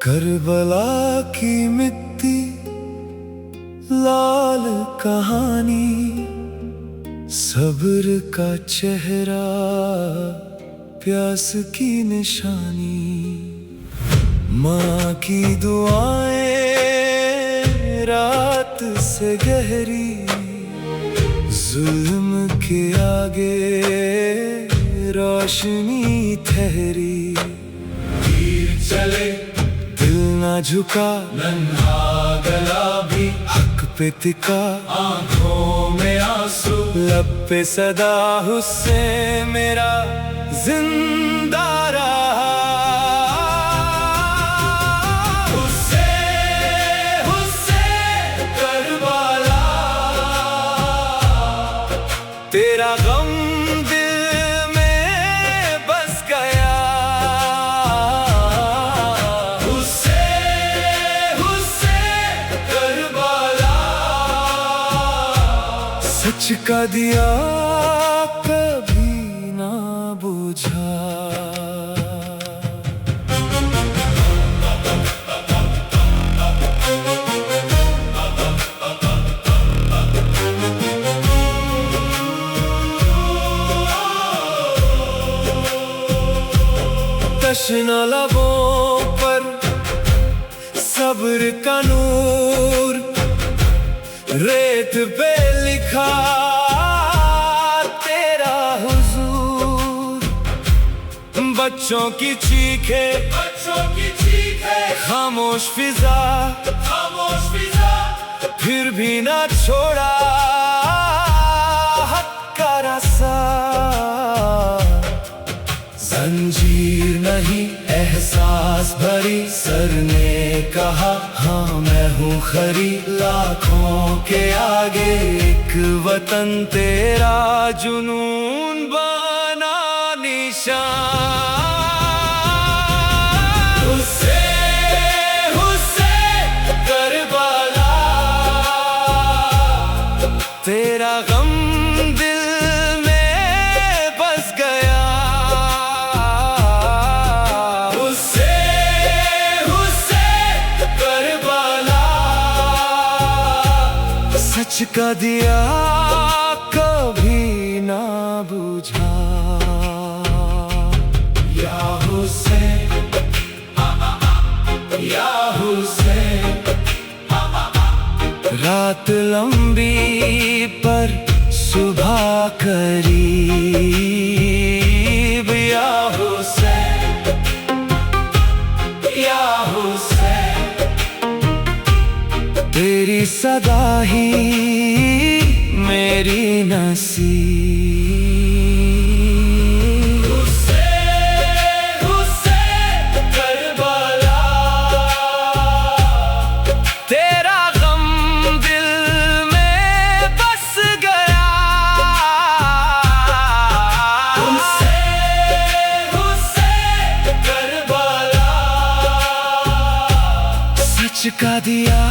Karbala की मिट्टी, लाल कहानी, सब्र का चेहरा, प्यास की निशानी। माँ की दुआएं रात से गहरी, जुल्म के आगे रोशनी ठहरी। तीर चले दिल ना झुका, नन्हा गला भी हक पे टिका। आंखों में आंसू, लब पे सदा हुस्से मेरा जिंदा रहा। हुस्से हुस्से करबला, तेरा गम दिल में बस गया। हुस्से हुस्से करबला, सच का दिया कभी ना बुझा। तशना लबों पर सब्र का नूर, रेत पे लिखा तेरा हुजूर। बच्चों की चीखे, खामोश फिजा, फिर भी ना छोड़ा हक का रास्ता। जंजीर नहीं एहसास भरी, सर ने कहा हाँ मैं हूँ खरी। लाखों के आगे एक वतन तेरा जुनून बना निशान। हुस्से हुस्से करबला, तेरा गम दिल में बस गया। हुस्से हुस्से करबला, सच का दिया कभी ना बुझा। या हुसैन, या हुसैन, रात लंबी पर सुबह करीब। या हुसैन, या हुसैन, तेरी सदा ही मेरी नसीब। हुस्से हुस्से करबला, तेरा गम दिल में बस गया। हुस्से हुस्से करबला, सच का दिया